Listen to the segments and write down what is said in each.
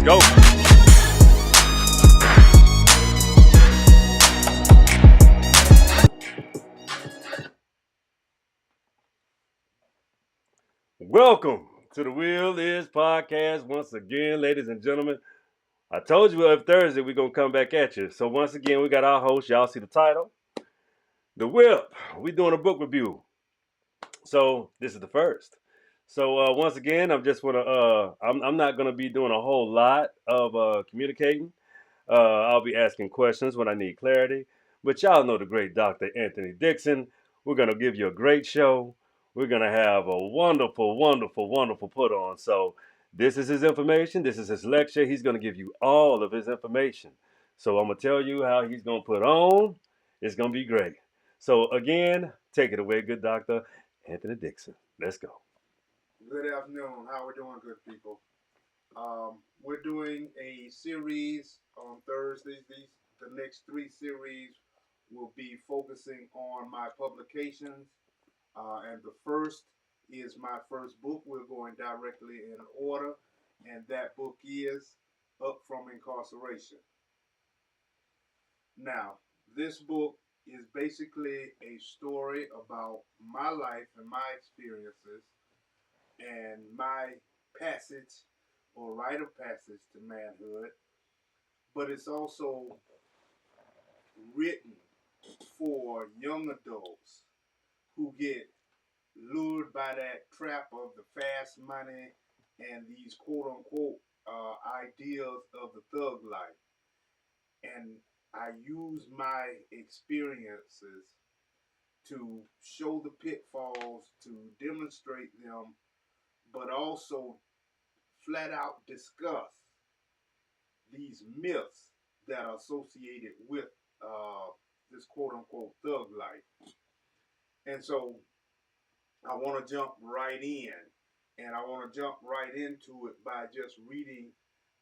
go. Welcome to the Will Is podcast once again, ladies and gentlemen. I told you on Thursday we're going to come back at you. So once again, we got our host. Y'all see the title. The WIP. We're doing a book review. So this is the first. So once again, I'm not gonna be doing a whole lot of communicating. I'll be asking questions when I need clarity. But y'all know the great Dr. Anthony Dixon. We're gonna give you a great show. We're gonna have a wonderful, wonderful, wonderful put on. So this is his information. This is his lecture. He's gonna give you all of his information. So I'm gonna tell you how he's gonna put on. It's gonna be great. So again, take it away, good doctor. Anthony Dixon. Let's go. Good afternoon. How we doing, good people? We're doing a series on Thursdays. The next three series will be focusing on my publications, and the first is my first book. We're going directly in order, and that book is Up from Incarceration. Now, this book is basically a story about my life and my experiences and my passage or rite of passage to manhood, but it's also written for young adults who get lured by that trap of the fast money and these quote unquote ideals of the thug life. And I use my experiences to show the pitfalls, to demonstrate them, but also flat out discuss these myths that are associated with this quote unquote thug life. And so I want to jump right in, and I want to jump right into it by just reading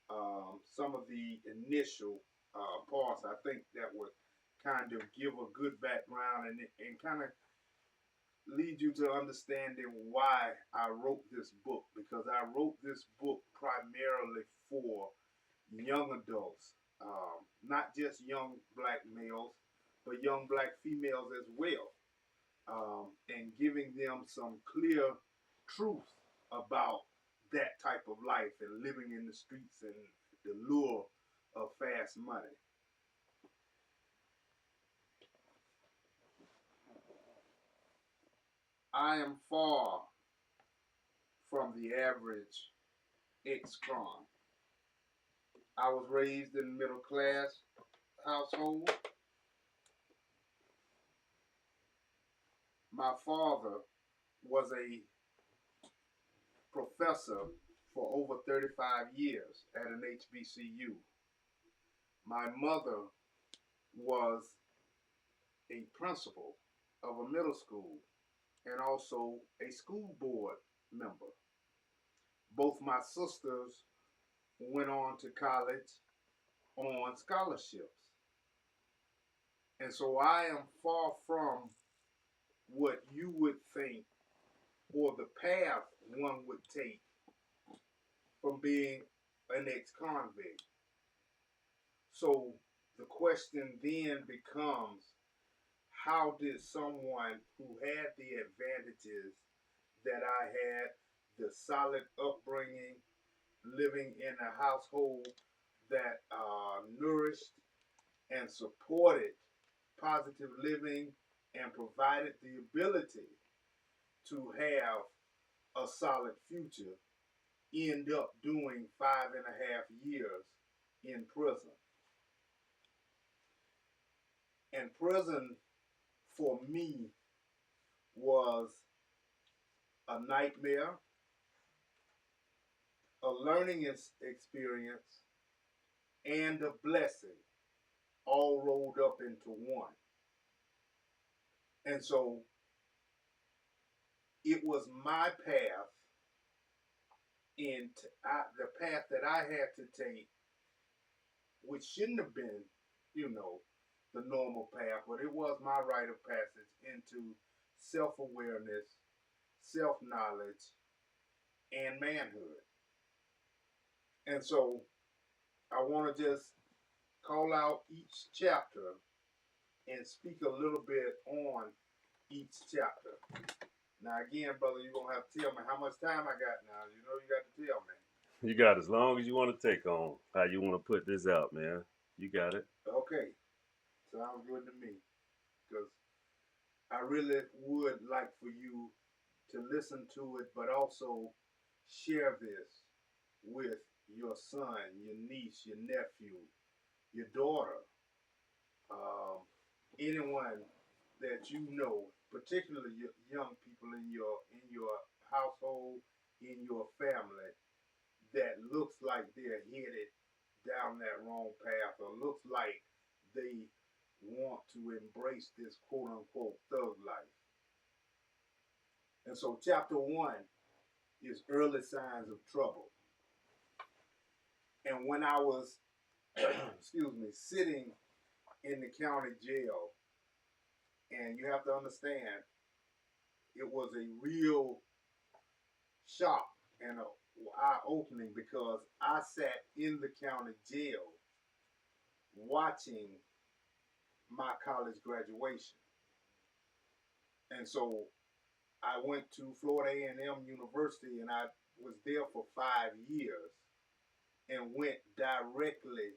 some of the initial parts. I think that would kind of give a good background and kind of lead you to understanding why I wrote this book, because I wrote this book primarily for young adults, not just young black males, but young black females as well, and giving them some clear truth about that type of life and living in the streets and the lure of fast money. I am far from the average ex-con. I was raised in a middle class household. My father was a professor for over 35 years at an HBCU. My mother was a principal of a middle school and also a school board member. Both my sisters went on to college on scholarships. And so I am far from what you would think or the path one would take from being an ex-convict. So the question then becomes, how did someone who had the advantages that I had, the solid upbringing, living in a household that nourished and supported positive living and provided the ability to have a solid future, end up doing 5.5 years in prison? And prison for me was a nightmare, a learning experience, and a blessing, all rolled up into one. And so it was my path, and the path that I had to take, which shouldn't have been, the normal path, but it was my rite of passage into self-awareness, self-knowledge, and manhood. And so I want to just call out each chapter and speak a little bit on each chapter. Now, again, brother, you're going to have to tell me how much time I got now. You know, you got to tell me. You got as long as you want to take on how you want to put this out, man. You got it. Okay, sounds good to me. Because I really would like for you to listen to it, but also share this with your son, your niece, your nephew, your daughter, anyone that you know, particularly young people in your household, in your family, that looks like they're headed down that wrong path, or looks like they want to embrace this quote unquote thug life. And so, chapter one is early signs of trouble. And when I was, excuse me, sitting in the county jail, and you have to understand, it was a real shock and a eye opening because I sat in the county jail watching my college graduation. And so I went to Florida A&M University, and I was there for 5 years and went directly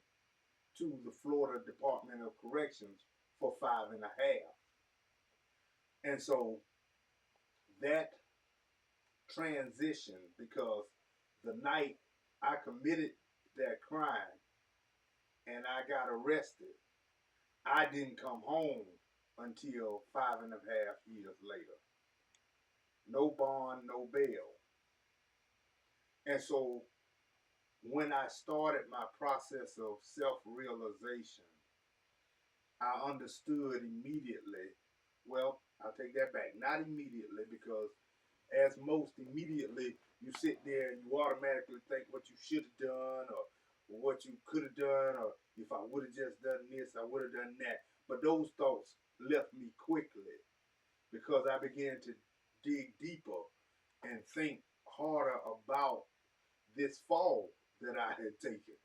to the Florida Department of Corrections for 5.5. And so that transition, because the night I committed that crime and I got arrested, I didn't come home until 5.5 years later. No bond, no bail. And so when I started my process of self-realization, I understood immediately. Well, I'll take that back. Not immediately, because as most immediately, you sit there and you automatically think what you should have done, or what you could have done, or if I would have just done this, I would have done that. But those thoughts left me quickly because I began to dig deeper and think harder about this fall that I had taken.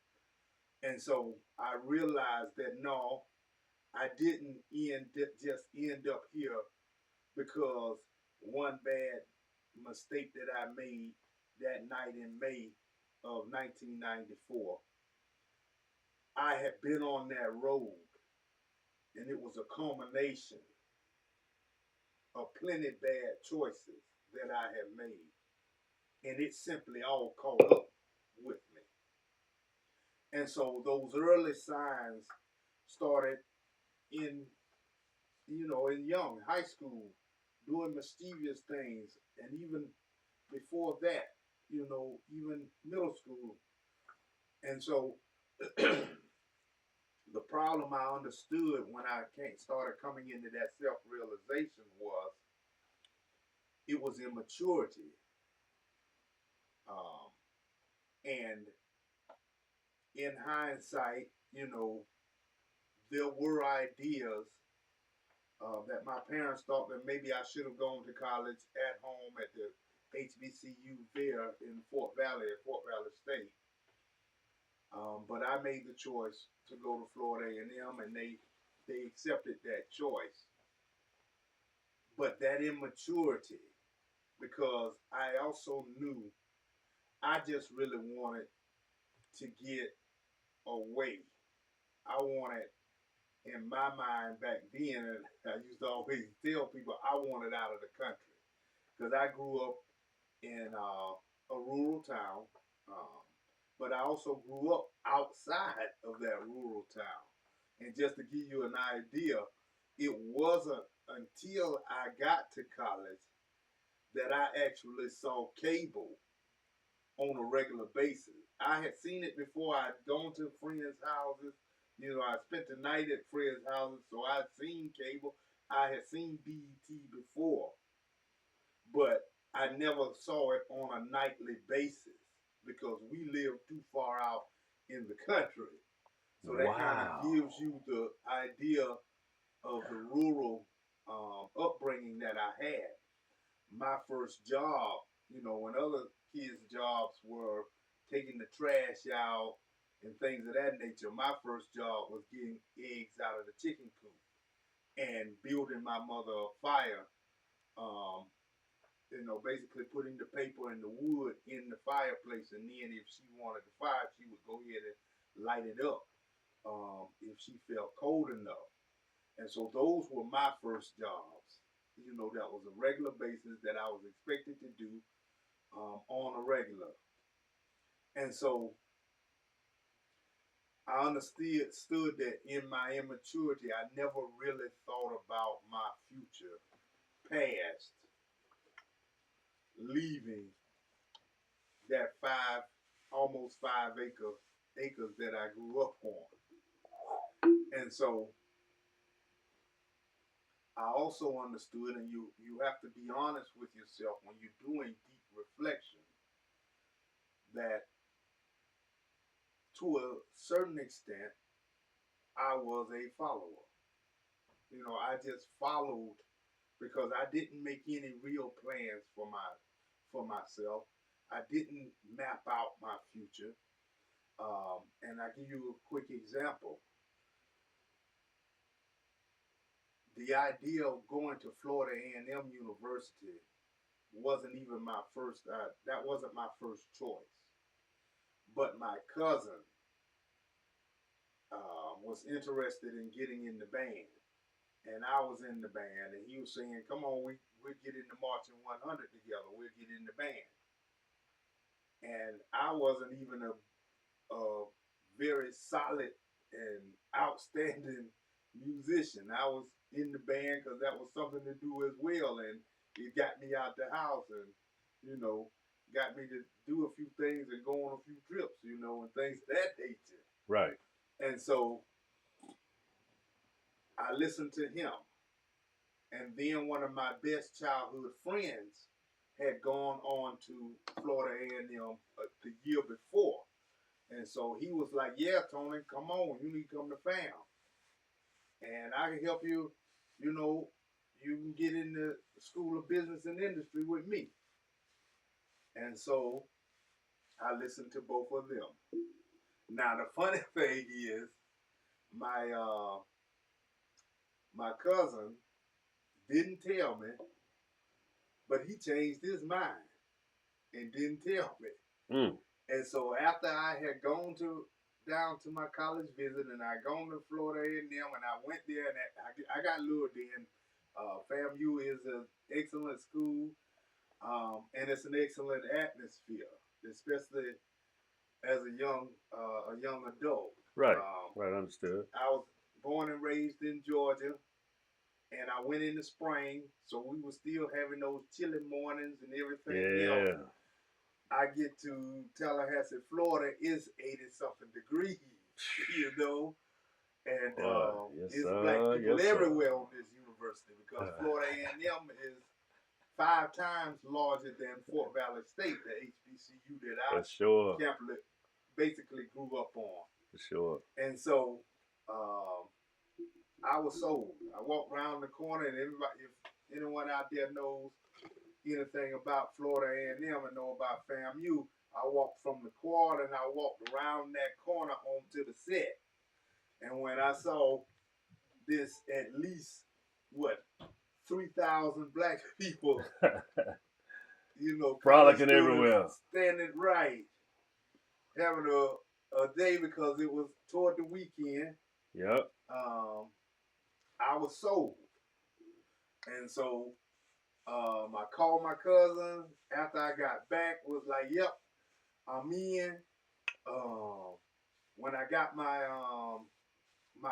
And so I realized that no, I didn't just end up here because one bad mistake that I made that night in May of 1994. I had been on that road, and it was a culmination of plenty bad choices that I had made, and it simply all caught up with me. And so those early signs started in, in young high school, doing mischievous things, and even before that, even middle school. And so the problem I understood when I started coming into that self-realization was it was immaturity. Um, and in hindsight, there were ideas that my parents thought that maybe I should have gone to college at home at the HBCU there in Fort Valley, at Fort Valley State. But I made the choice to go to Florida A&M, and they accepted that choice. But that immaturity, because I also knew I just really wanted to get away. I wanted, in my mind back then, I used to always tell people I wanted out of the country because I grew up in a rural town, um, but I also grew up outside of that rural town. And just to give you an idea, it wasn't until I got to college that I actually saw cable on a regular basis. I had seen it before. I'd gone to friends' houses. I spent the night at friends' houses, so I'd seen cable. I had seen BET before, but I never saw it on a nightly basis because we live too far out in the country. So that kind of Wow. gives you the idea of the rural upbringing that I had. My first job, when other kids' jobs were taking the trash out, and things of that nature. My first job was getting eggs out of the chicken coop and building my mother a fire. Um, basically putting the paper and the wood in the fireplace, and then if she wanted the fire, she would go ahead and light it up if she felt cold enough. And so those were my first jobs. That was a regular basis that I was expected to do on a regular. And so I understood that in my immaturity, I never really thought about my future past leaving that almost 5 acres that I grew up on. And so I also understood, and you have to be honest with yourself when you're doing deep reflection, that to a certain extent, I was a follower. I just followed because I didn't make any real plans for myself. I didn't map out my future. And I give you a quick example. The idea of going to Florida A&M University wasn't even my first. That wasn't my first choice. But my cousin was interested in getting in the band, and I was in the band, and he was saying, "Come on, we'll get in the marching 100 together. We'll get in the band." And I wasn't even a very solid and outstanding musician. I was in the band because that was something to do as well, and it got me out the house and got me to do a few things and go on a few trips, and things of that nature. Right. And so I listened to him, and then one of my best childhood friends had gone on to Florida A&M the year before. And so he was like, "Yeah, Tony, come on. You need to come to FAM. And I can help you, you can get in the School of Business and Industry with me." And so I listened to both of them. Now, the funny thing is, my my cousin didn't tell me, but he changed his mind and didn't tell me. Mm. And so after I had gone down to my college visit, and I gone to Florida A&M, and I went there, and I got lured in. FAMU is an excellent school, and it's an excellent atmosphere, especially as a young adult. Right. Right. Understood. I was born and raised in Georgia, and I went in the spring, so we were still having those chilly mornings and everything else. Yeah. I get to Tallahassee, Florida, it's 80-something degrees, and Yes, it's sir. black people Yes, sir. everywhere on this university because Florida A&M is 5 times larger than Fort Valley State, the HBCU that I For sure. basically grew up on. For sure. And so I was sold. I walked around the corner, and everybody, if anyone out there knows anything about Florida A&M and know about FAMU, I walked from the quad and I walked around that corner onto the set. And when I saw this, at least 3,000 black people, frolicking everywhere, standing right, having a day because it was toward the weekend. Yep. I was sold, and so I called my cousin after I got back. Was like, "Yep, I'm in." When I got my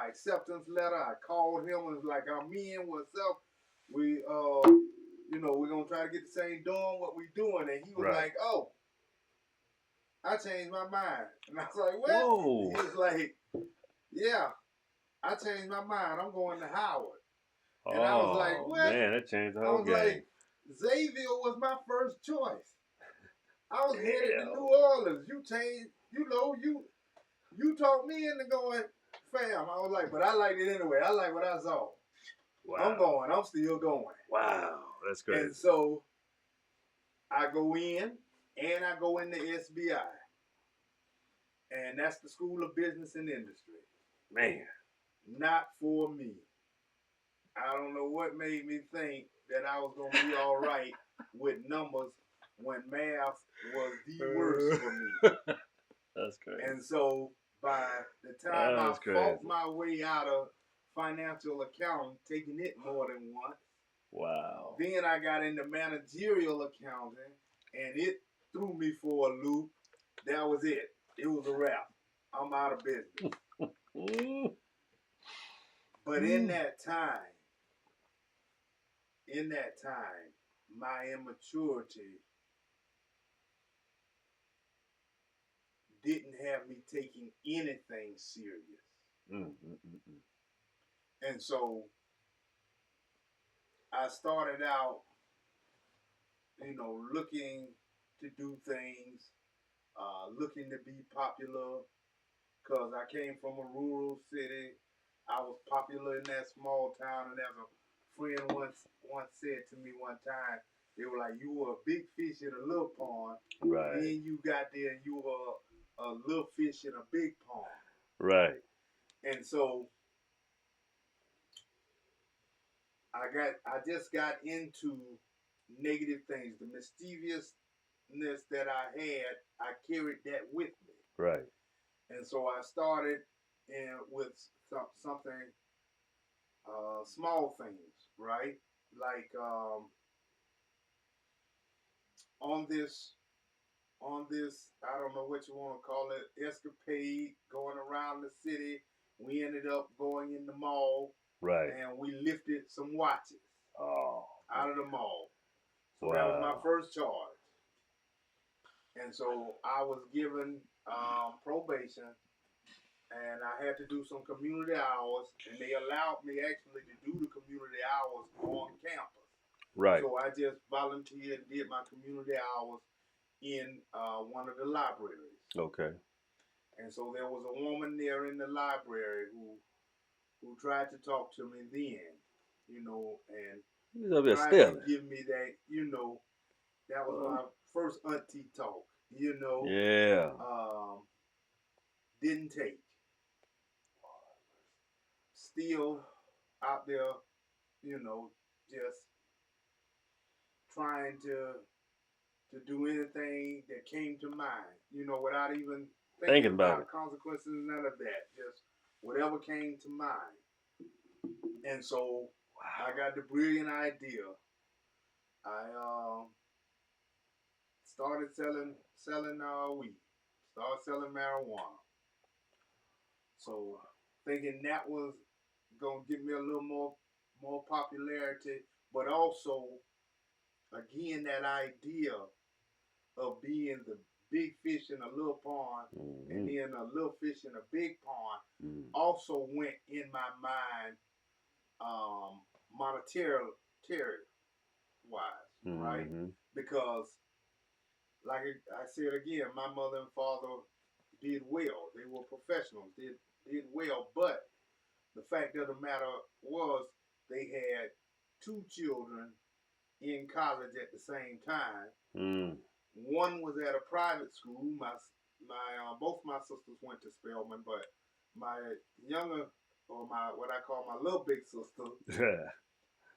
acceptance letter, I called him and was like, "I'm in. What's up? We we're gonna try to get the same dorm. What we doing?" And he was like, "Oh, I changed my mind." And I was like, "What?" Whoa. He was like, "Yeah, I changed my mind. I'm going to Howard." And I was like, "What?" Man, that changed the I whole was game. like, Xavier was my first choice. I was headed to New Orleans. You changed, you talked me into going FAM. I was like, but I liked it anyway. I like what I saw. Wow. I'm going. I'm still going. Wow, that's great. And so I go in, and I go into SBI. And that's the School of Business and Industry. Man. Not for me. I don't know what made me think that I was going to be all right with numbers when math was the worst for me. That's crazy. And so by the time I That's fought crazy. my way out of financial accounting, taking it more than once, Wow. then I got into managerial accounting, and it threw me for a loop. That was it. It was a wrap. I'm out of business. But in that time, my immaturity didn't have me taking anything serious. And so I started out, looking to do things, looking to be popular, because I came from a rural city. I was popular in that small town, and as a friend once said to me one time, they were like, "You were a big fish in a little pond, Right. then you got there and you were a little fish in a big pond." Right. And so I just got into negative things. The mischievousness that I had, I carried that with me. Right. And so I started with something, small things, right? Like on this, I don't know what you want to call it, escapade, going around the city. We ended up going in the mall, Right. and we lifted some watches out of the mall. So that was my Wow. first charge. And so I was given probation, and I had to do some community hours, and they allowed me actually to do the community hours on campus. Right. So I just volunteered and did my community hours in one of the libraries. Okay. And so there was a woman there in the library who tried to talk to me then, and tried to give me that, that was my first auntie talk, Yeah. Didn't take. Still out there, just trying to do anything that came to mind, without even thinking about consequences, none of that. Just whatever came to mind. And so I got the brilliant idea. I started selling weed, started selling marijuana. So thinking that was gonna give me a little more popularity, but also again that idea of being the big fish in a little pond, and then a little fish in a big pond, also went in my mind, monetary wise, right? Because like I said again, my mother and father did well. They were professionals, did well, but the fact of the matter was they had two children in college at the same time. One was at a private school. My both my sisters went to Spelman, but my younger, or my what I call my little big sister,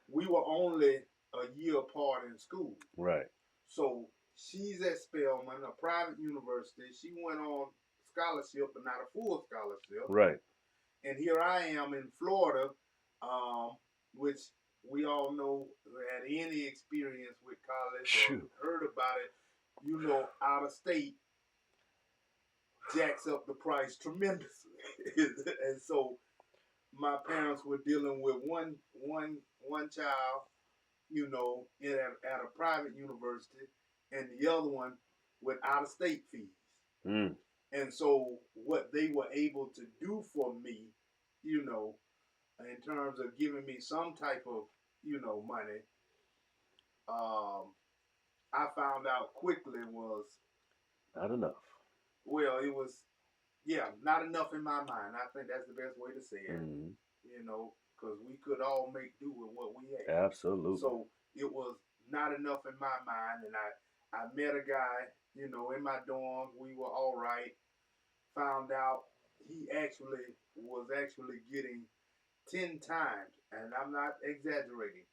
we were only a year apart in school. Right. So she's at Spelman, a private university. She went on scholarship, but not a full scholarship. Right. And here I am in Florida, which we all know, had any experience with college or heard about it, out of state jacks up the price tremendously. And so my parents were dealing with one child, at a private university, and the other one with out of state fees. And so what they were able to do for me, in terms of giving me some type of, money, I found out quickly was not enough. Well, it was, not enough in my mind. I think that's the best way to say it. Because we could all make do with what we had. Absolutely. So it was not enough in my mind, and I met a guy, in my dorm. We were all right, found out he actually was getting 10 times, and I'm not exaggerating,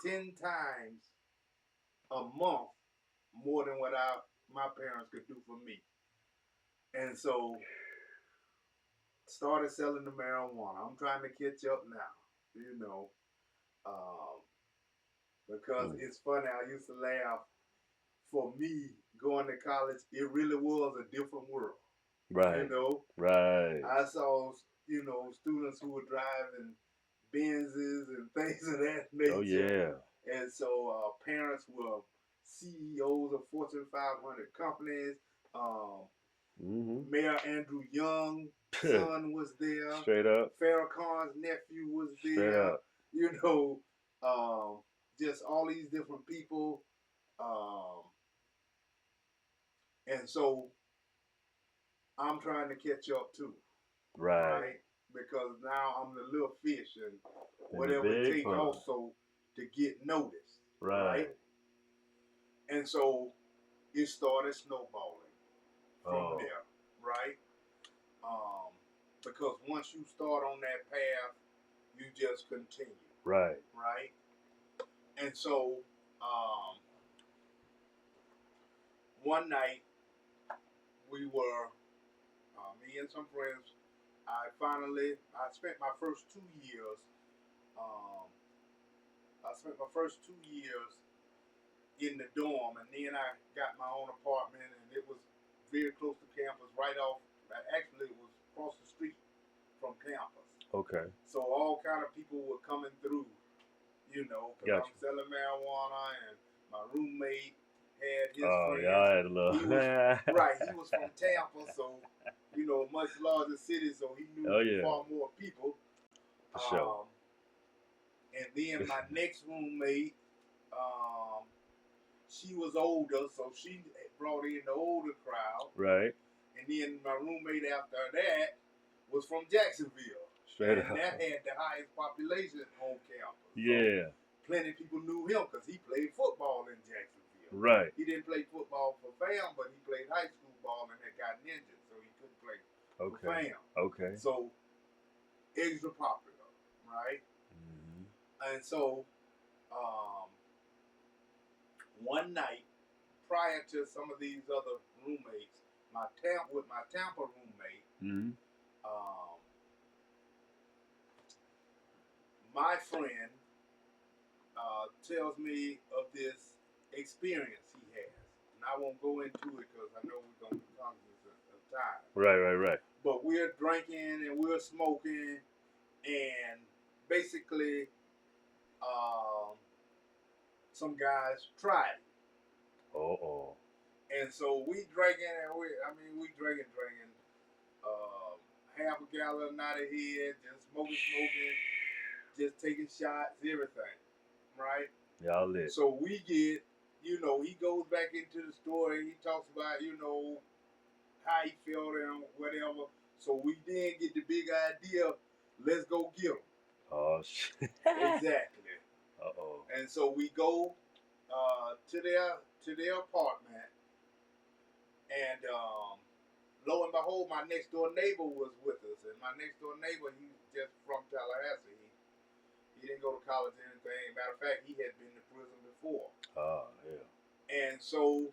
10 times a month more than what my parents could do for me. And so started selling the marijuana. I'm trying to catch up now, you know, um, because it's funny. I used to laugh. For me, going to college, it really was a different world. Right. You know, Right. I saw, students who were driving Benzes and things of that nature. Oh yeah. And so parents were CEOs of Fortune 500 companies. Mayor Andrew Young's son was there. Straight up. Farrakhan's nephew was there. Straight up. You know, just all these different people. And so I'm trying to catch up too. Right? Because now I'm the little fish and whatever it takes also to get noticed. Right? And so it started snowballing from there. Right? Because once you start on that path, you just continue. Right. Right? And so one night we were, me and some friends, I spent my first 2 years, in the dorm, and then I got my own apartment, and it was very close to campus, actually it was across the street from campus. Okay. So all kind of people were coming through, because I'm selling marijuana, and my roommate had his friends. Yeah, I had a little. He was from Tampa, so much larger city, so he knew far more people. For sure. And then my next roommate, she was older, so she brought in the older crowd. Right. And then my roommate after that was from Jacksonville. Straight up. And that had the highest population on campus. Yeah. So plenty of people knew him because he played football in Jacksonville. Right. He didn't play football for FAM, but he played high school ball and had gotten injured, so he couldn't play for FAM. Okay. So extra popular, right? Mm-hmm. And so one night, prior to some of these other roommates, my Tampa roommate, my friend tells me of this experience he has. And I won't go into it because I know we're going to be cognizant of time. Right. But we're drinking and we're smoking, and basically some guys tried it. And so we drinking, and we drinking, half a gallon out of here, just smoking, just taking shots, everything, right? Y'all lit. So we get, he goes back into the story, he talks about, how he felt and whatever. So we then get the big idea, let's go get him. Oh, shit. Exactly. And so we go to their apartment, and lo and behold, my next door neighbor was with us, and my next door neighbor, he's just from Tallahassee. He didn't go to college or anything. Matter of fact, he had been to prison before. Yeah. And so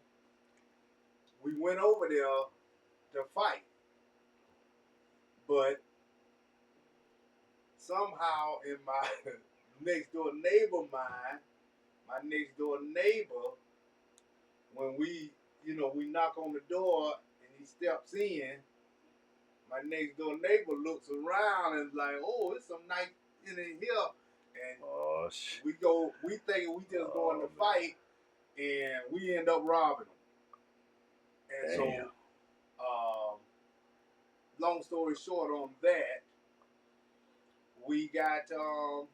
we went over there to fight, but somehow in my next door neighbor mind, my next door neighbor, when we knock on the door and he steps in, my next door neighbor looks around and is like, oh, it's some nice in here. And we thinking we just going to fight, and we end up robbing them. And so, long story short on that, we got caught,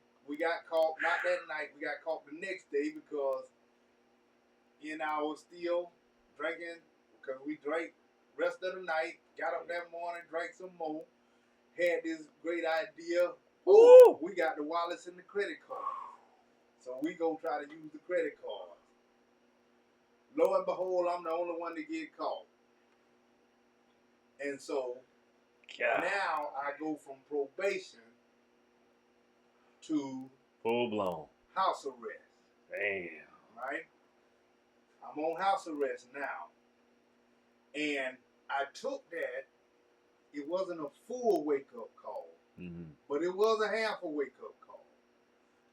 not that night, we got caught the next day because I was still drinking, because we drank rest of the night, got up that morning, drank some more, had this great idea. Oh, we got the wallets and the credit cards. So we go try to use the credit cards. Lo and behold, I'm the only one to get caught. And so God. Now I go from probation to Full blown. house arrest. Damn. Right? I'm on house arrest now. And I took that. It wasn't a full wake-up call. Mm-hmm. But it was a half a wake-up call.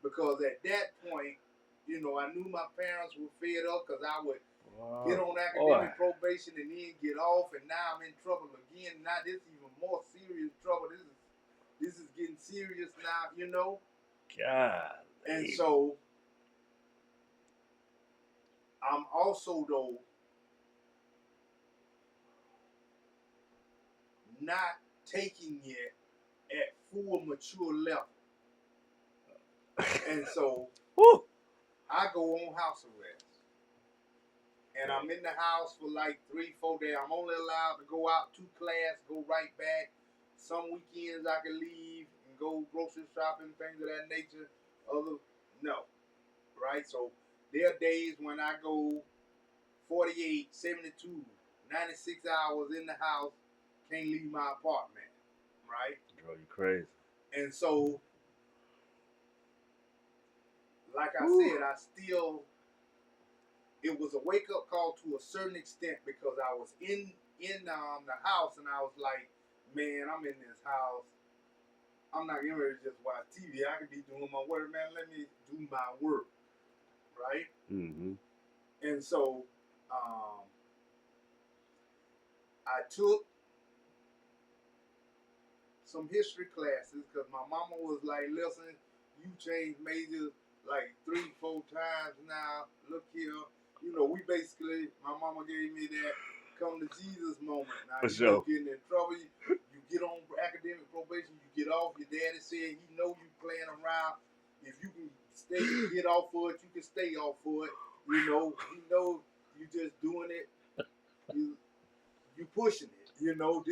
Because at that point, you know, I knew my parents were fed up because I would get on academic probation and then get off, and now I'm in trouble again. Now this is even more serious trouble. This is getting serious now, you know. God. And so I'm also though not taking it at full mature level. And so I go on house arrest. And I'm in the house for like 3-4 days. I'm only allowed to go out to class, go right back. Some weekends I can leave and go grocery shopping, things of that nature. No. Right? So there are days when I go 48, 72, 96 hours in the house, can't leave my apartment. Right? Bro, you crazy. And so, like I said, it was a wake-up call to a certain extent because I was in the house and I was like, man, I'm in this house. I'm not getting ready to just watch TV. I could be doing my work, man. Let me do my work, right? Mm-hmm. And so I took some history classes because my mama was like, listen, you changed majors like 3-4 times now. Look here. You know, we basically, my mama gave me that come to Jesus moment. Now, For you sure. getting in trouble, you get on academic probation, you get off. Your daddy said he know you playing around. If you can get off for it, you can stay off for it. You know, he know you just doing it. You pushing it. You know,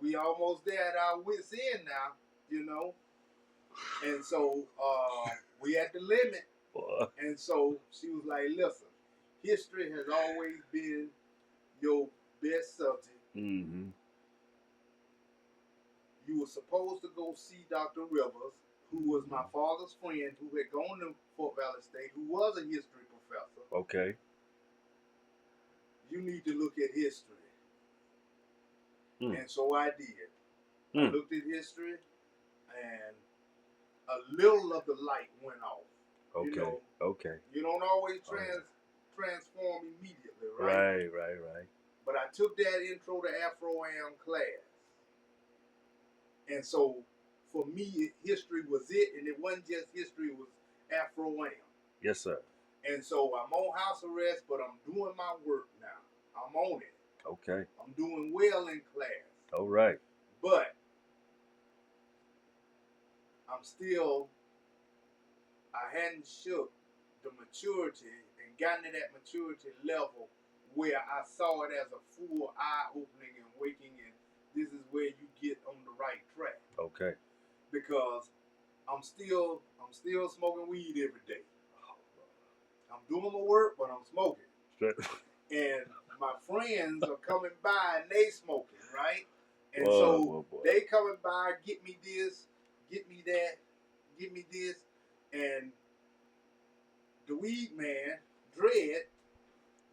we almost there at our wits end now. You know, and so we at the limit. And so she was like, listen, history has always been your best subject. Mm-hmm. You were supposed to go see Dr. Rivers, who was my father's friend, who had gone to Fort Valley State, who was a history professor. Okay. You need to look at history. And so I did. I looked at history, and a little of the light went off. Okay. You know, okay. You don't always transform immediately, right? Right. But I took that intro to Afro-Am class. And so, for me, history was it, and it wasn't just history, it was Afro-Am. Yes, sir. And so, I'm on house arrest, but I'm doing my work now. I'm on it. Okay. I'm doing well in class. All right. But, I hadn't shook the maturity and gotten to that maturity level where I saw it as a full eye-opening and waking, and this is where you get on the right track. Okay. Because I'm still smoking weed every day. I'm doing my work, but I'm smoking. And my friends are coming by and they smoking, right? And they coming by, get me this, get me that, get me this, and the weed man, Dread,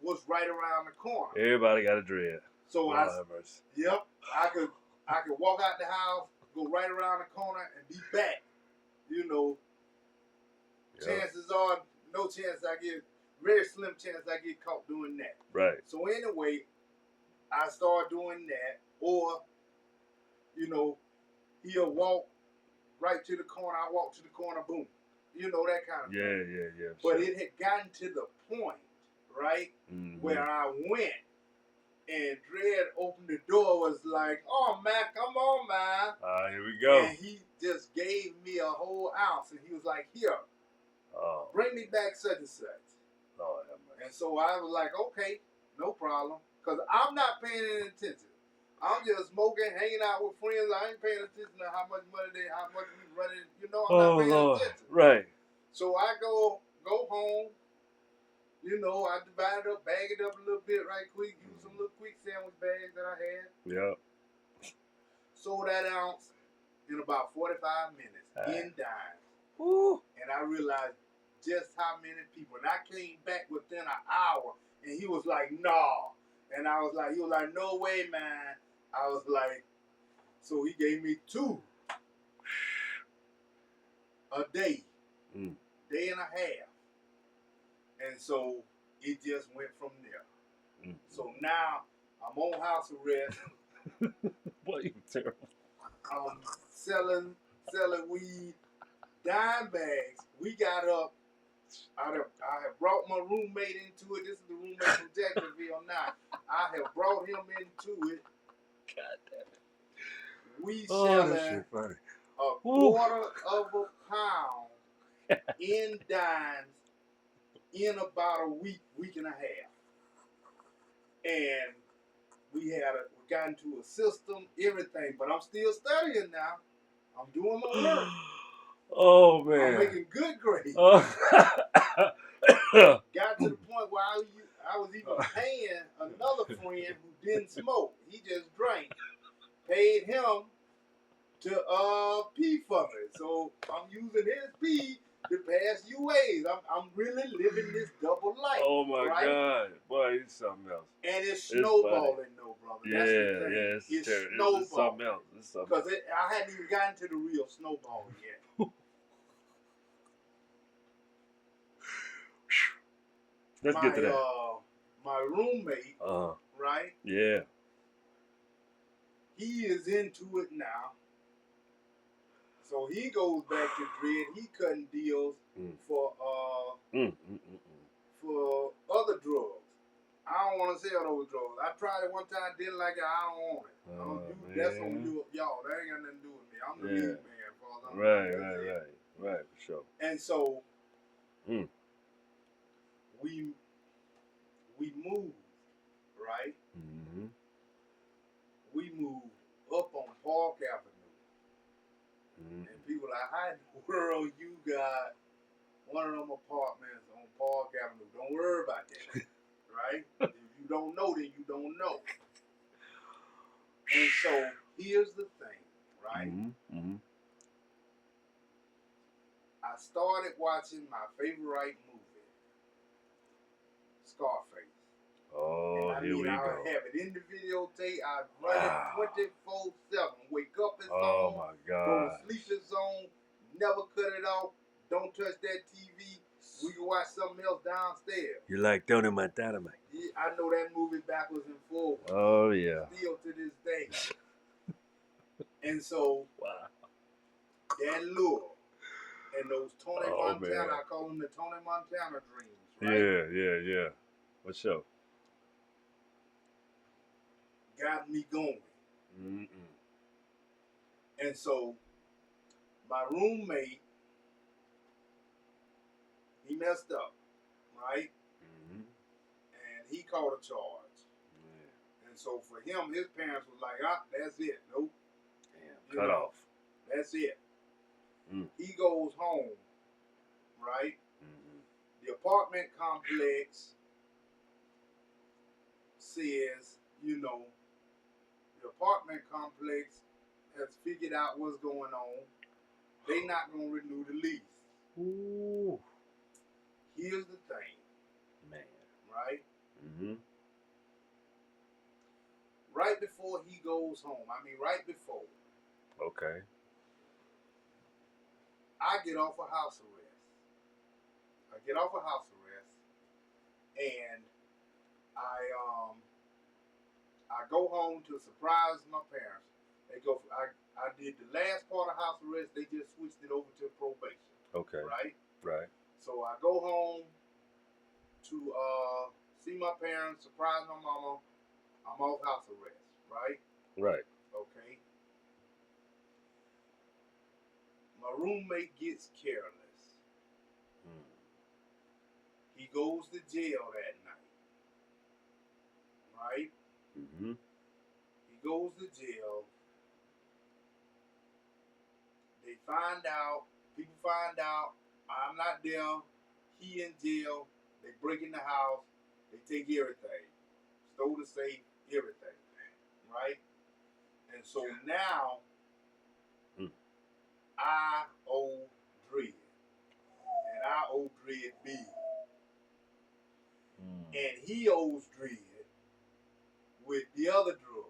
was right around the corner. Everybody got a dread. So I could walk out the house, go right around the corner, and be back. You know, chances are no chance I get, very slim chance I get caught doing that. Right. So anyway, I start doing that, or you know, he'll walk right to the corner. I walk to the corner, boom. You know, that kind of thing. Yeah. But it had gotten to the point, right, where I went, and Dread opened the door, was like, oh, man, come on, man. Here we go. And he just gave me a whole ounce, and he was like, here, bring me back such and such. Lord have mercy. And so I was like, okay, no problem, because I'm not paying any attention. I'm just smoking, hanging out with friends. I ain't paying attention to how much we running. You know, I'm not paying attention. Right. So I go home. You know, I divide it up, bag it up a little bit right quick. Use some little quick sandwich bags that I had. Yeah. sold that ounce in about 45 minutes in dimes. Woo. And I realized just how many people. And I came back within an hour, and he was like, "Nah." And he was like, "No way, man." I was like, so he gave me 2 a day, day and a half. And so it just went from there. So now I'm on house arrest. Boy, you terrible. I'm selling weed, dime bags. We got up. I have brought my roommate into it. This is the roommate from Jacksonville now. I have brought him into it. God damn it. We This selling shit funny. a quarter of a pound in dimes in about a week and a half. And we got into a system, everything. But I'm still studying now. I'm doing my work. Oh, man. I'm making good grades. Got Got to the point where I was even paying another friend who didn't smoke. He just drank. Paid him to pee for me. So I'm using his pee to pass UAs. I'm really living this double life. Oh my right? God. Boy, it's something else. And it's snowballing though, brother. Yeah, That's the thing. yeah, It's terrible. It's something else. It's something because I hadn't even gotten to the real snowball yet. Let's get to that. My roommate, right? Yeah. He is into it now. So he goes back to dread. He cutting deals for other drugs. I don't want to sell those drugs. I tried it one time, didn't like it. I don't want it. That's on you, y'all. That ain't got nothing to do with me. I'm the weed man, father. Right, for sure. And so we moved, right? Mm-hmm. We moved up on Park Avenue. And people like, how in the world you got one of them apartments on Park Avenue? Don't worry about that, right? If you don't know, then you don't know. And so here's the thing, right? I started watching my favorite movie, Scarface. Oh, here we go. I have it in the videotape. I run it 24/7. Wake up is on. Oh my God. Go to sleep is on. Never cut it off. Don't touch that TV. We can watch something else downstairs. You like Tony Montana, man? Yeah, I know that movie backwards and forwards. Oh yeah. Still to this day. And so, that lure and those Tony Montana, man. I call them the Tony Montana dreams, right? Yeah. What's up? Got me going. And so, my roommate, he messed up, right? And he caught a charge. And so for him, his parents was like, that's it. Nope. Damn, cut off. That's it. He goes home, right? The apartment complex says, the apartment complex has figured out what's going on. They not going to renew the lease. Ooh. Here's the thing. Man. Right? Right before he goes home. Right before. Okay. I get off of house arrest. And I go home to surprise my parents. I did the last part of house arrest. They just switched it over to probation. Okay. Right. So I go home to see my parents, surprise my mama. I'm off house arrest, right? Right. Okay. My roommate gets careless. He goes to jail that night, right? He goes to jail. People find out, I'm not there, he in jail, they break in the house, they take everything, stole the safe, everything, right? And so now Mm. I owe Dread. And I owe Dread big. And he owes Dread with the other drugs.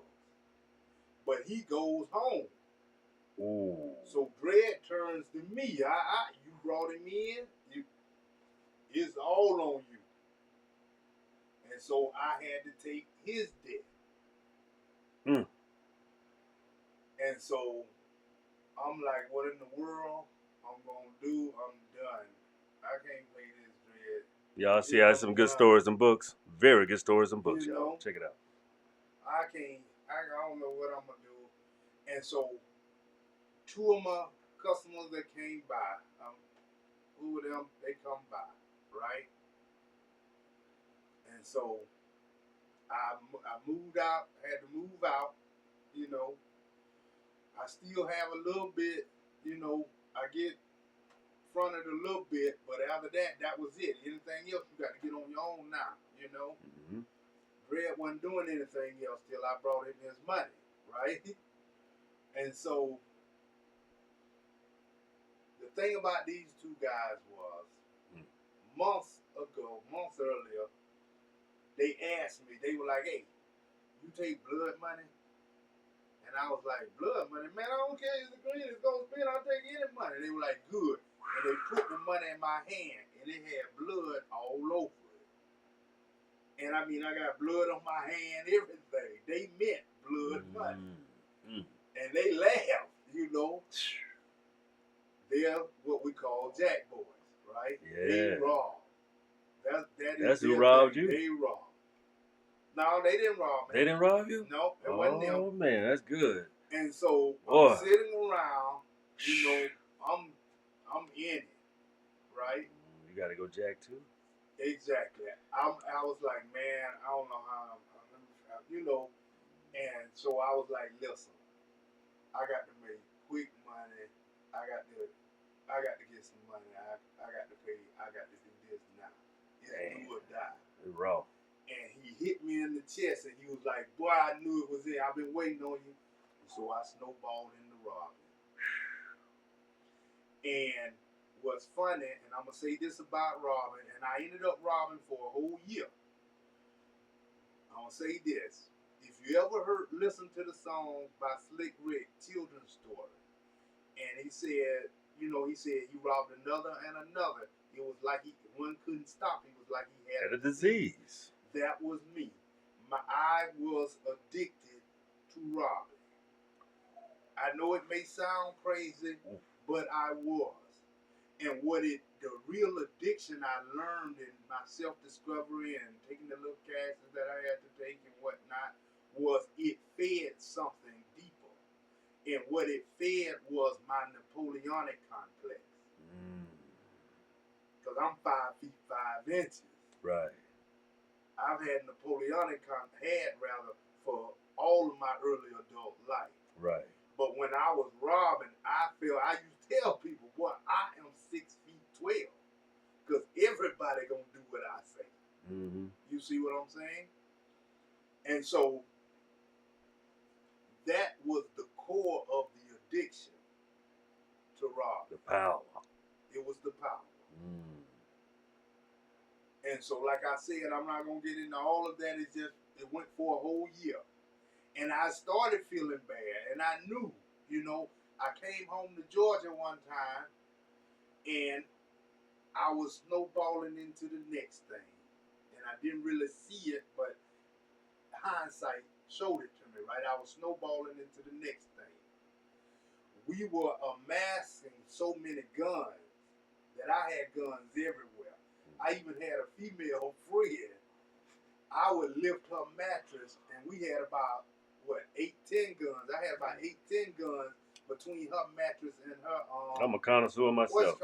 But he goes home. Ooh. So Dread turns to me. You brought him in. It's all on you. And so I had to take his debt. Mm. And so I'm like, what in the world I'm going to do? I'm done. I can't pay this Dread. Y'all see, I have some good stories and books. Very good stories and books, You y'all. know? Check it out. I don't know what I'm going to do. And so two of my customers that came by, who of them, they come by, right? And so I moved out, had to move out, you know. I still have a little bit, you know, I get fronted a little bit, but after that, that was it. Anything else, you got to get on your own now, you know. Mm-hmm. Dred wasn't doing anything else till I brought him his money, right? And so the thing about these two guys was, months earlier, they asked me, they were like, hey, you take blood money? And I was like, blood money? Man, I don't care if it's green, it's going to spend, I'll take any money. They were like, good. And they put the money in my hand, and it had blood all over it. And I mean, I got blood on my hand, everything. They meant blood money. Mm. And they laughed, you know. They're what we call jack boys, right? Yeah. They robbed. That's who robbed you? They robbed. No, they didn't rob me. They didn't rob you? No, it wasn't them. Oh, man, that's good. And so Boy. I'm sitting around, you know, I'm in it, right? You got to go jack too? Exactly. I was like, man, I don't know how you know. And so I was like, listen, I got to make quick money. I got to get some money. I got to pay. I got to do this now. It's do or die. It's raw. And he hit me in the chest, and he was like, boy, I knew it was it. I've been waiting on you. And so I snowballed into robbing. And what's funny, and I'm going to say this about robbing, and I ended up robbing for a whole year. I'm going to say this. If you ever listen to the song by Slick Rick, Children's Story, and he said, you know, he robbed another and another. It was like one couldn't stop. It was like he had a disease. That was me. I was addicted to robbing. I know it may sound crazy, but I was. And the real addiction I learned in my self-discovery and taking the little classes that I had to take and whatnot was it fed something deeper. And what it fed was my Napoleonic complex. Because I'm 5 feet 5 inches. Right. I've had Napoleonic for all of my early adult life. Right. But when I was robbing, I used to tell people, boy, I am 6 feet 12. Because everybody gonna do what I say. Mm-hmm. You see what I'm saying? And so that was the core of the addiction to rob. The power. It was the power. Mm. And so, like I said, I'm not going to get into all of that. It went for a whole year. And I started feeling bad. And I knew, you know, I came home to Georgia one time and I was snowballing into the next thing. And I didn't really see it, but hindsight showed it to me, right? I was snowballing into the next thing. We were amassing so many guns that I had guns everywhere. I even had a female friend. I would lift her mattress, and we had about, 8-10 guns. I had about 8-10 guns between her mattress and her I'm a connoisseur myself.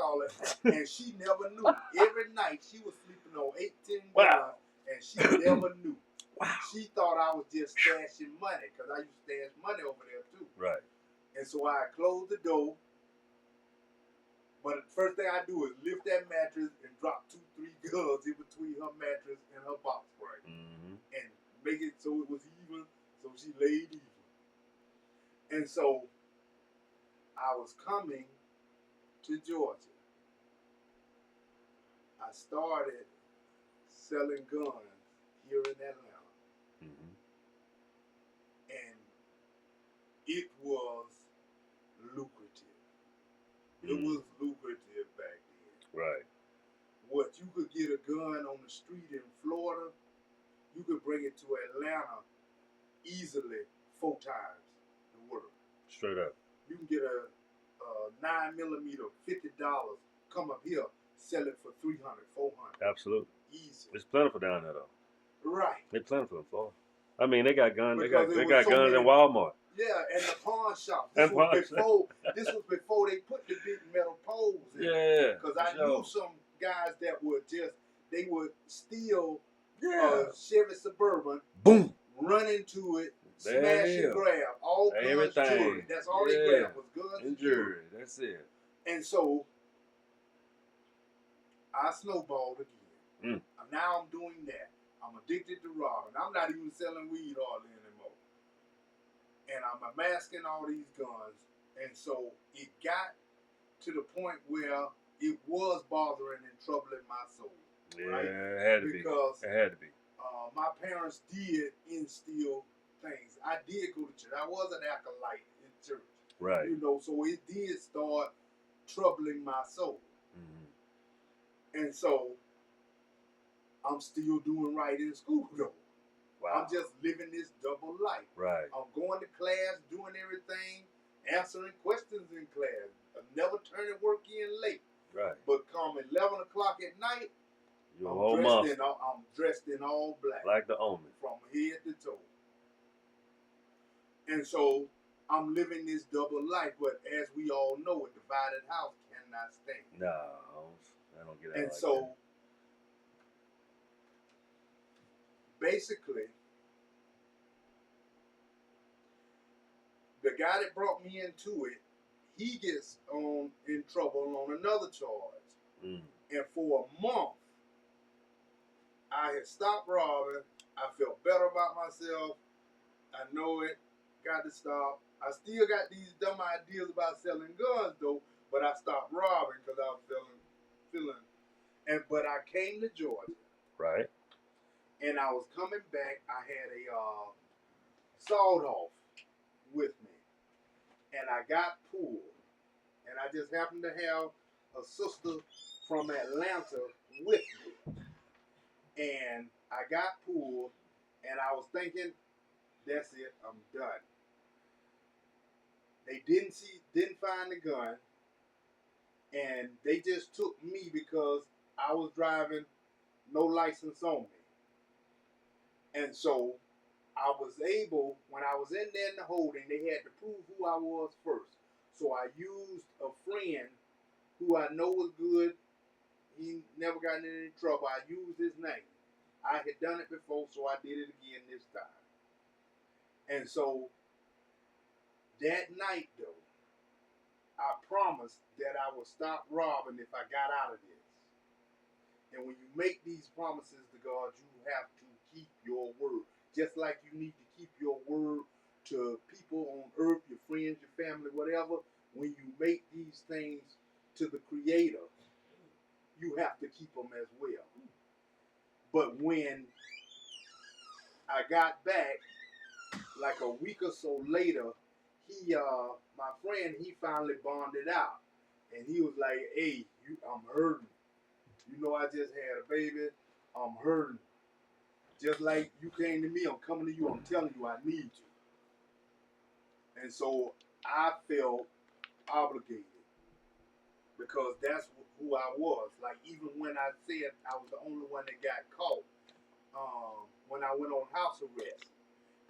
And she never knew. Every night she was sleeping on 8-10 guns, and she never knew. Wow. She thought I was just stashing money, because I used to stash money over there too. Right. And so I closed the door. But the first thing I do is lift that mattress and drop 2-3 guns in between her mattress and her box spring. Mm-hmm. And make it so it was even, so she laid even. And so I was coming to Georgia. I started selling guns here in Atlanta. Mm-hmm. And it was lucrative. It Mm. was lucrative back then. Right. What you could get a gun on the street in Florida, you could bring it to Atlanta easily 4 times the world. Straight up. You can get a 9mm $50, come up here, sell it for 300, 400. Absolutely. Easy. It's plentiful down there though. Right. It's plentiful in Florida. I mean, they got guns. Because They got guns in Walmart. Yeah, and the pawn shop. And pawn This was before they put the big metal poles in. Yeah. Because I knew some guys that would they would steal Chevy Suburban, boom, run into it, there smash and grab all guns, everything. jewelry. That's all they grabbed was guns and jewelry. That's it. And so I snowballed again. Now I'm doing that. I'm addicted to robbing. I'm not even selling weed hardly anymore. And I'm masking all these guns. And so it got to the point where it was bothering and troubling my soul. Yeah, right? It had to because be. It had to be. My parents did instill things. I did go to church. I was an acolyte in church. Right. You know, so it did start troubling my soul. Mm-hmm. And so I'm still doing right in school though. Wow. I'm just living this double life. Right. I'm going to class, doing everything, answering questions in class. I'm never turning work in late. Right. But come 11 o'clock at night, I'm dressed in all black. Like the Omen. From head to toe. And so I'm living this double life, but as we all know, a divided house cannot stand. No, I don't get that. And so basically, the guy that brought me into it, he gets in trouble on another charge. And for a month, I had stopped robbing. I felt better about myself. I know it. Got to stop. I still got these dumb ideas about selling guns though, but I stopped robbing because I was feeling. But I came to Georgia. Right. And I was coming back. I had a sawed off with me, and I got pulled. And I just happened to have a sister from Atlanta with me, and I got pulled, and I was thinking, that's it, I'm done. They didn't find the gun, and they just took me because I was driving no license on me. And so I was able, when I was in there in the holding, they had to prove who I was first. So I used a friend who I know was good. He never got in any trouble. I used his name. I had done it before, so I did it again this time. And so that night, though, I promised that I would stop robbing if I got out of this. And when you make these promises to God, you have to keep your word. Just like you need to keep your word to people on earth, your friends, your family, whatever. When you make these things to the Creator, you have to keep them as well. But when I got back, like a week or so later, my friend, he finally bonded out. And he was like, hey, I'm hurting. You know, I just had a baby. I'm hurting. Just like you came to me, I'm coming to you. I'm telling you, I need you. And so I felt obligated because that's who I was. Like, even when I said I was the only one that got caught, when I went on house arrest,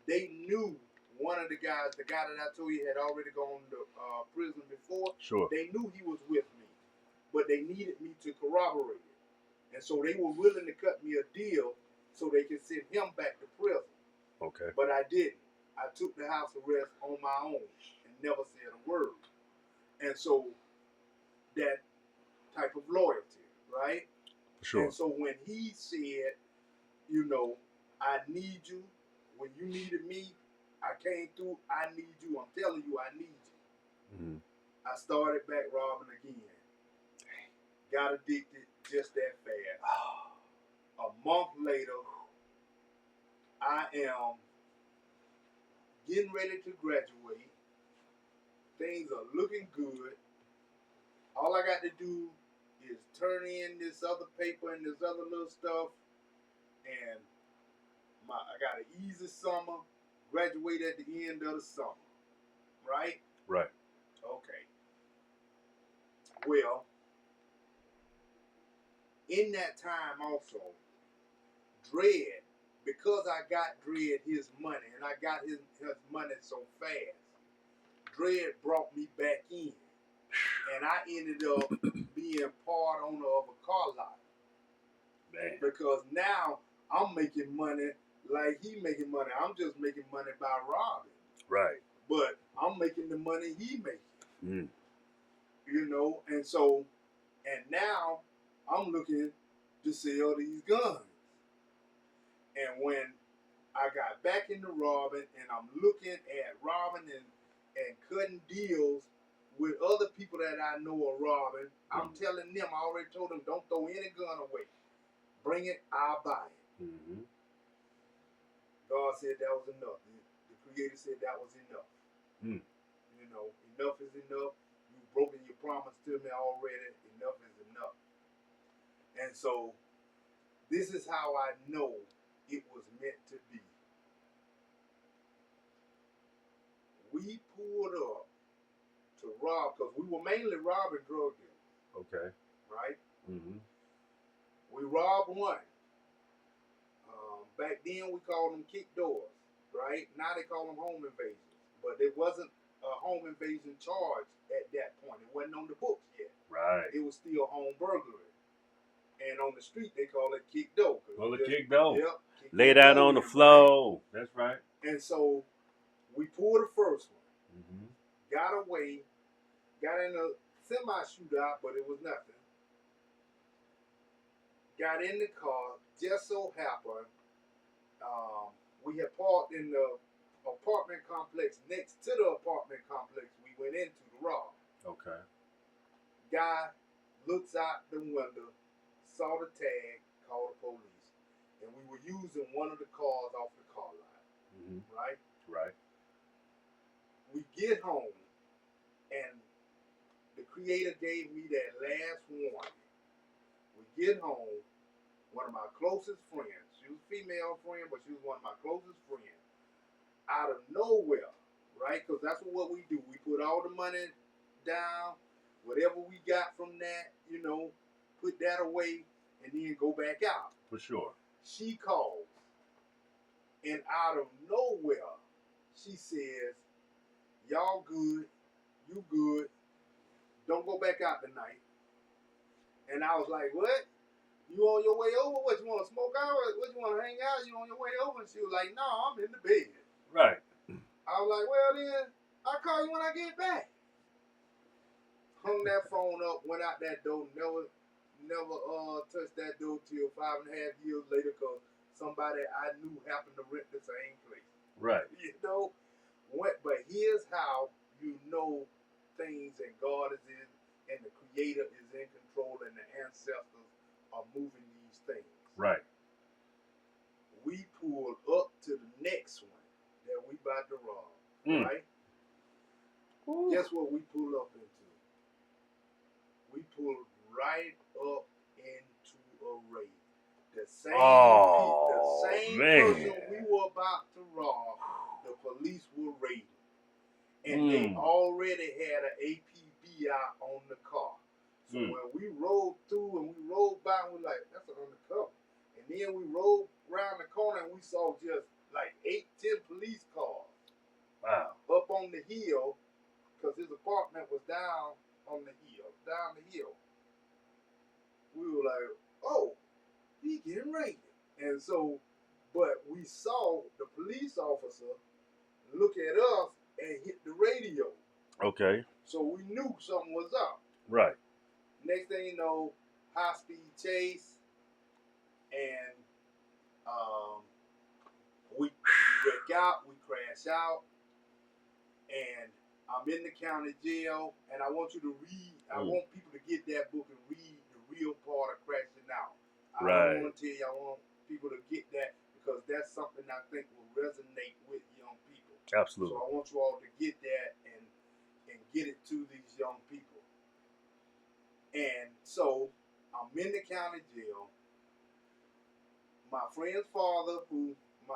they knew one of the guy that I told you had already gone to prison before. Sure. They knew he was with me, but they needed me to corroborate it. And so they were willing to cut me a deal so they could send him back to prison. Okay. But I didn't. I took the house arrest on my own and never said a word. And so that type of loyalty, right? Sure. And so when he said, you know, I need you, when you needed me, I came through. I need you. I'm telling you, I need you. Mm-hmm. I started back robbing again. Got addicted just that fast. A month later, I am getting ready to graduate. Things are looking good. All I got to do is turn in this other paper and this other little stuff, and I got an easy summer. Graduate at the end of the summer, right? Right. Okay. Well, in that time also, Dread, because I got Dread his money, and I got his money so fast, Dread brought me back in, and I ended up being part owner of a car lot. Man. Because now I'm making money like he making money. I'm just making money by robbing. Right. But I'm making the money he making. Mm. You know, and so, and now I'm looking to sell these guns. And when I got back into robbing, and I'm looking at robbing and cutting deals with other people that I know are robbing, I'm telling them, I already told them, don't throw any gun away. Bring it, I'll buy it. Mm-hmm. God said that was enough. The Creator said that was enough. Mm. You know, enough is enough. You've broken your promise to me already. Enough is enough. And so, this is how I know it was meant to be. We pulled up to rob, because we were mainly robbing drug dealers. Okay. Right? Mm-hmm. We robbed one. Back then we called them kick doors, right? Now they call them home invasions. But there wasn't a home invasion charge at that point. It wasn't on the books yet. Right. It was still home burglary. And on the street they call it kick door. Well, the kick door. Yep. Lay down on the floor. Right? That's right. And so we pulled the first one. Mm-hmm. Got away. Got in a semi-shootout, but it was nothing. Got in the car. Just so happened, we had parked in the apartment complex next to the apartment complex we went into to rob. Okay. Guy looks out the window, saw the tag, called the police. And we were using one of the cars off the car lot. Mm-hmm. Right? Right. We get home, and the Creator gave me that last warning. We get home, one of my closest friends, she was a female friend, but she was one of my closest friends, out of nowhere, right? Because that's what we do. We put all the money down, whatever we got from that, you know, put that away, and then go back out. For sure. She calls, and out of nowhere, she says, y'all good, you good, don't go back out tonight. And I was like, what? You on your way over? What, you want to smoke out? What, you want to hang out? You on your way over? And she was like, no, I'm in the bed. Right. I was like, well then, I'll call you when I get back. Hung that phone up, went out that door, never touched that door till 5.5 years later, because somebody I knew happened to rent the same place. Right. You know? But here's how you know things and God is in, and the Creator is in control, and the ancestors are moving these things. Right. We pulled up to the next one that we about to rob. Right? Ooh. Guess what we pulled up into? We pulled right up into a raid. The same person we were about to rob, the police were raiding. And they already had an APB out on the car. So when we rolled through and we rolled by, we were like, that's an undercover. And then we rolled around the corner and we saw just like 8-10 police cars. Wow. Up on the hill, because his apartment was down on the hill, down the hill. We were like, oh, he getting raided. And so, but we saw the police officer look at us and hit the radio. Okay. So we knew something was up. Right. Next thing you know, high speed chase, and we wreck out, we crash out, and I'm in the county jail, and I want you to read. I want people to get that book and read the real part of crashing out. I don't want to tell you. I want people to get that because that's something I think will resonate with young people. Absolutely. So I want you all to get that and get it to these young people. And so I'm in the county jail. My friend's father, who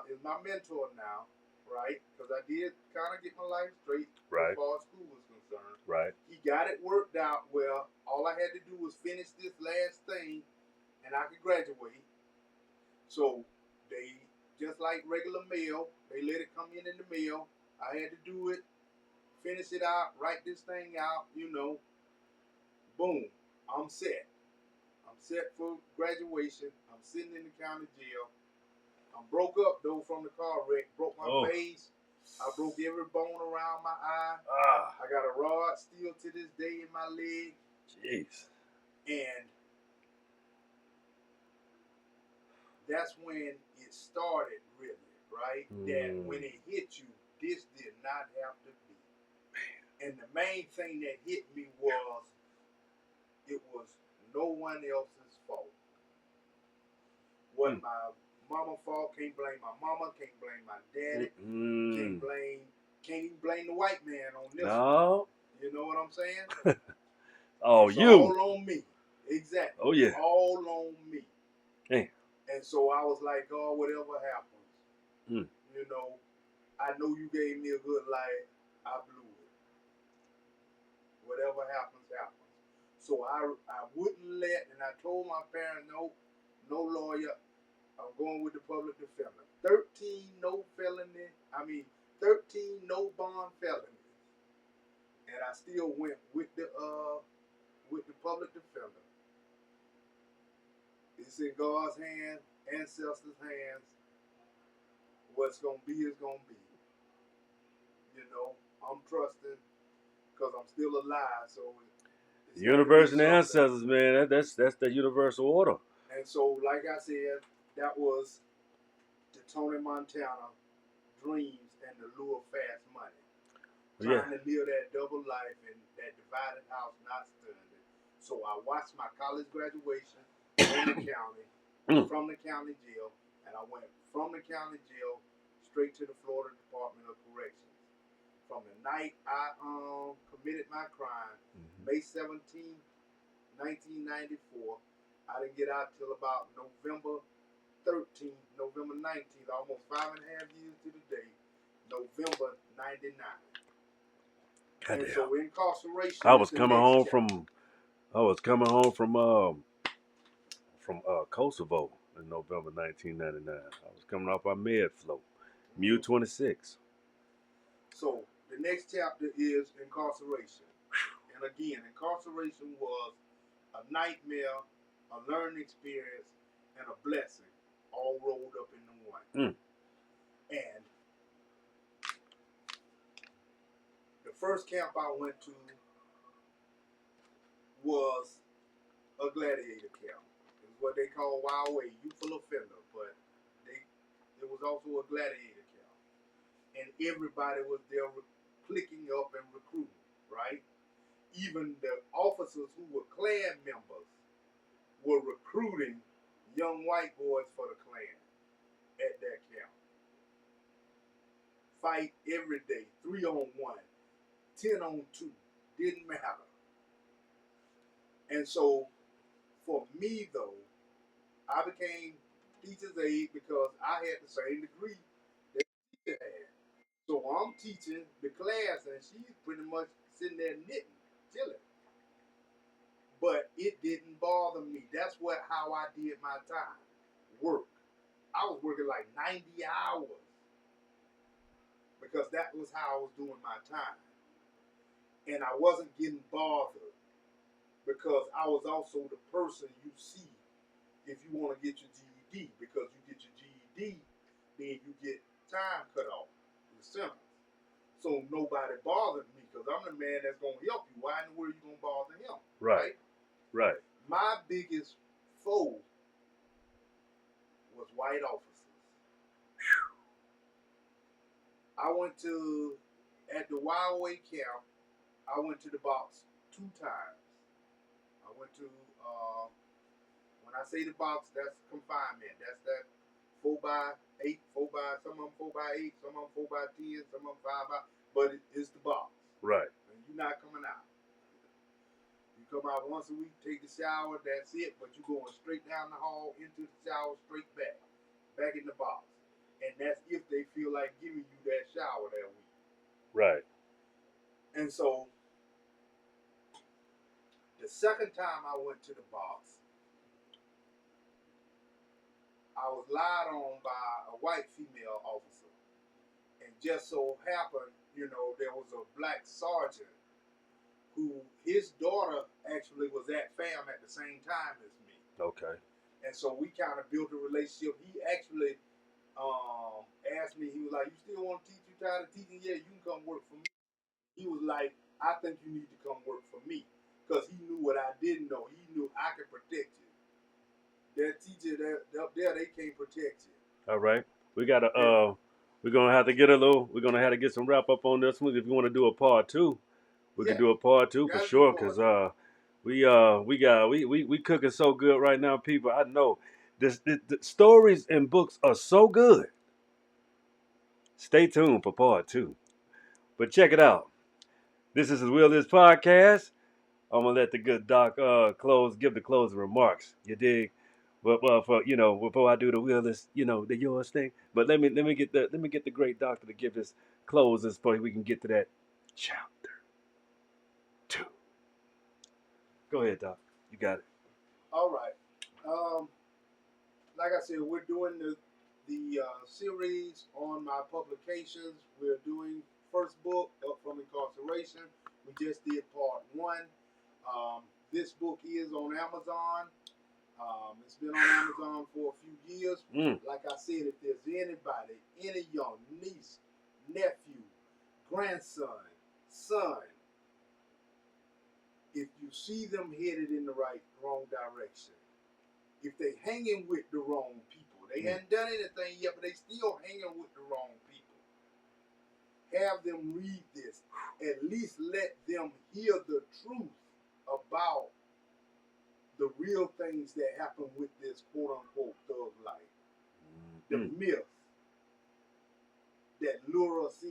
is my mentor now, right? Because I did kind of get my life straight as far as school was concerned. Right. He got it worked out where all I had to do was finish this last thing and I could graduate. So they, just like regular mail, they let it come in the mail. I had to do it, finish it out, write this thing out, you know. Boom, I'm set. I'm set for graduation. I'm sitting in the county jail. I'm broke up though from the car wreck. Broke my face. I broke every bone around my eye. I got a rod still to this day in my leg. Jeez. And that's when it started, really, right? That when it hit you, this did not have to be. And the main thing that hit me was it was no one else's fault. Wasn't my mama's fault. Can't blame my mama. Can't blame my daddy. Can't even blame the white man on this one. You know what I'm saying? It's all on me. Exactly. Oh yeah. All on me. Hey. And so I was like, God, whatever happens, you know, I know you gave me a good life. I blew it. Whatever happens, happens. So I wouldn't let, and I told my parents, no lawyer. I'm going with the public defender. 13 no bond felonies. And I still went with the public defender. It's in God's hands, ancestors' hands. What's going to be is going to be. You know, I'm trusting because I'm still alive. So universe and ancestors, man, that's the universal order. And so, like I said, that was the Tony Montana dreams and the lure of fast money. Trying to live that double life and that divided house, not studying it. So I watched my college graduation in the county, from the county jail, and I went from the county jail straight to the Florida Department of Corrections. From the night I committed my crime, May 17, 1994, I didn't get out till about November 13th, November 19th, almost 5.5 years to the day, November 99. And so incarceration. I was coming home from Kosovo in November 1999. I was coming off our med float, Mu 26. So the next chapter is incarceration. And again, incarceration was a nightmare, a learning experience, and a blessing, all rolled up into one. And the first camp I went to was a gladiator camp. It was what they call Wild Way, youthful offender, but it was also a gladiator camp. And everybody was there clicking up and recruiting, right? Even the officers who were Klan members were recruiting young white boys for the Klan at that camp. Fight every day, 3-on-1, 10-on-2, didn't matter. And so, for me though, I became teacher's aide because I had the same degree that she had. So I'm teaching the class and she's pretty much sitting there knitting, chilling. But it didn't bother me. That's how I did my time. Work. I was working like 90 hours because that was how I was doing my time. And I wasn't getting bothered because I was also the person you see if you want to get your GED, because you get your GED, then you get time cut off, the sentence. So nobody bothered me because I'm the man that's going to help you. Why in the world are you going to bother him? Right. My biggest foe was white officers. I went to at the YOA camp. I went to the box 2 times. I went to when I say the box, that's confinement. That's that 4x8, 4x some of them 4x8, some of them 4x10, some of them 5x. But it's the box. Right. And you're not coming out. You come out once a week, take the shower, that's it. But you're going straight down the hall into the shower, straight back in the box. And that's if they feel like giving you that shower that week. Right. And so the second time I went to the box, I was lied on by a white female officer. And just so happened, there was a black sergeant who his daughter actually was at FAM at the same time as me. Okay. And so we kind of built a relationship. He actually asked me, he was like, "You still want to teach? You tired of teaching? Yeah, you can come work for me." He was like, "I think you need to come work for me." Because he knew what I didn't know. He knew I could protect you. That teacher up there, they can't protect you. All right. We gotta we're gonna have to get a little. We're gonna have to get some wrap up on this one. If you want to do a part two, we can do a part two for sure. Cause we cooking so good right now, people. I know the stories and books are so good. Stay tuned for part two. But check it out. This is the Will Is Podcast. I'm gonna let the good doc give the closing remarks. You dig? But before I do the Will Is, the yours thing. But let me get the great doctor to give this closes before we can get to that chapter 2. Go ahead, doc. You got it. All right. Like I said, we're doing the series on my publications. We're doing first book up from Incarceration. We just did part 1. This book is on Amazon. It's been on Amazon for a few years. Like I said, if there's anybody, any young niece, nephew, grandson, son, if you see them headed in the wrong direction, if they hanging with the wrong people, they hadn't done anything yet, but they still hanging with the wrong people, have them read this. At least let them hear the truth about the real things that happen with this quote-unquote thug life. The myths that lure us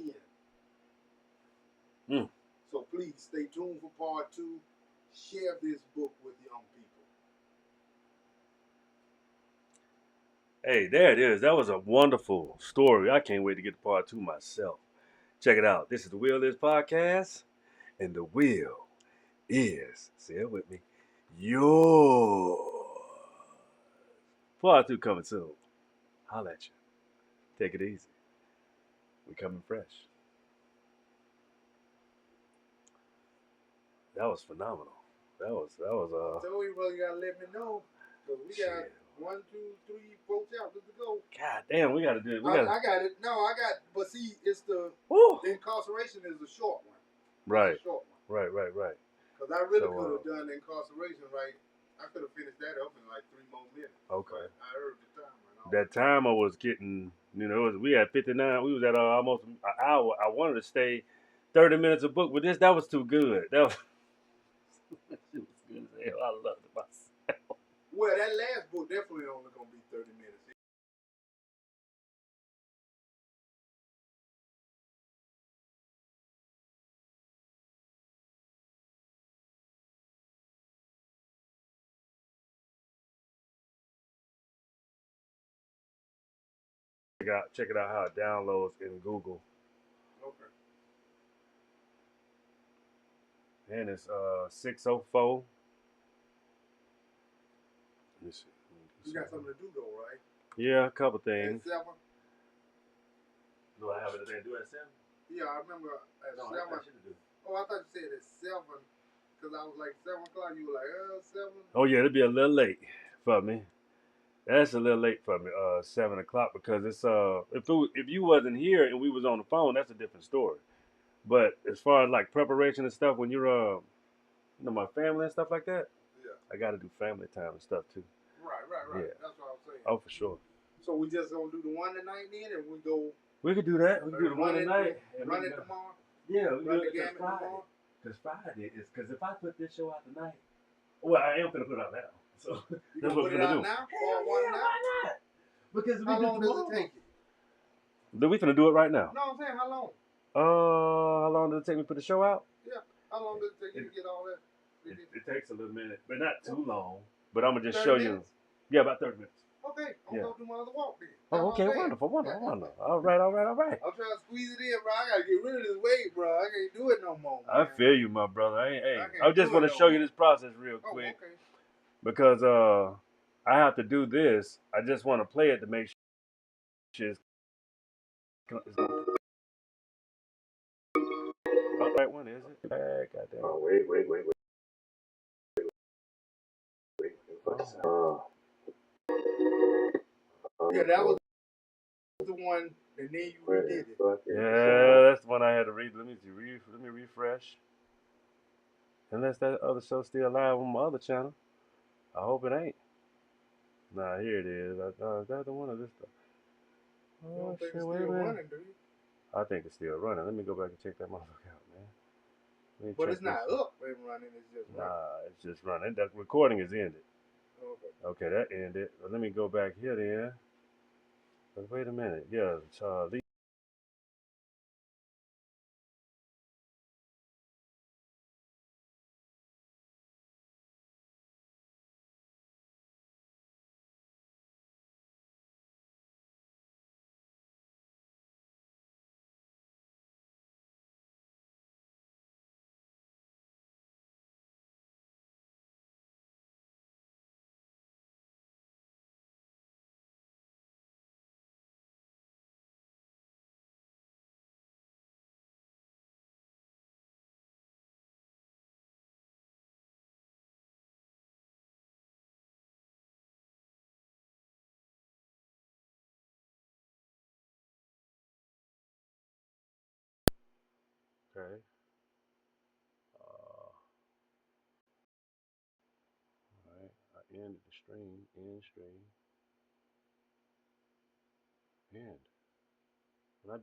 in. So please stay tuned for part 2. Share this book with young people. Hey, there it is. That was a wonderful story. I can't wait to get to part 2 myself. Check it out. This is the Will Is Podcast, and the will is, say it with me, yours. Part 2 coming soon. Holla at you. Take it easy. We coming fresh. That was phenomenal. That was So you really gotta let me know. Cause we got 1, 2, 3, 4 chapters to go. God damn, we gotta do it. I got it. No, I got. But see, it's the Incarceration is a short one. Right. It's a short one. Right. Because I really could have done the Incarceration right. I could have finished that up in like 3 more minutes. Okay. I heard the timer. That timer was getting, we had 59. We was at almost an hour. I wanted to stay 30 minutes a book, but that was too good. That was it was good as hell. I loved it myself. Well, that last book definitely only gonna be 30 minutes. Check it out how it downloads in Google. Okay. And it's 604. Let me see. You got something to do though, right? Yeah, a couple things. At 7? Do I have anything to do at 7? Yeah, I remember at 7. Oh, I thought you said at 7 because I was like 7 o'clock. You were like, 7. Oh yeah, it'd be a little late for me. That's a little late for me. 7 o'clock because it's if you wasn't here and we was on the phone, that's a different story. But as far as like preparation and stuff, when you're my family and stuff like that, yeah, I got to do family time and stuff too. Right. Yeah. That's what I was saying. Oh, for sure. So we just gonna do the one tonight then, and we go We could do that. We could do the one tonight. Run it tomorrow. Yeah, we Run do the it gamut tomorrow. Because Friday is because if I put this show out tonight, well, I am gonna put it out now. So that's what we're gonna do. Now? Yeah, why not? Because how long does it take you? Do we finna do it right now? No, I'm saying how long? How long does it take me to put the show out? Yeah. How long does it take you to get all that? It takes a little minute, but not too long. But I'm gonna just show you. Yeah, about 30 minutes. Okay, I'm gonna do my other walk then. Oh, okay, wonderful. All right. I'm trying to squeeze it in, bro. I gotta get rid of this weight, bro. I can't do it no more. Man. I feel you, my brother. I just want to show you this process real quick. Okay. Because I have to do this. I just want to play it to make sure it's the right one, is it? Goddamn. Oh, wait. Yeah, that was the one, and then you redid it. Yeah, that's the one I had to read. Let me refresh. Unless that other show's still live on my other channel. I hope it ain't. Nah, here it is. Is that the one or this? Oh, shit, wait a minute. Running, do you? I think it's still running. Let me go back and check that motherfucker out, man. But it's not up and running, it's just running. Nah, it's just running. That recording is ended. Okay. Okay, that ended. Let me go back here then. But wait a minute. Yeah, Charlie. Okay. All right. I ended the stream. End stream. End. When I did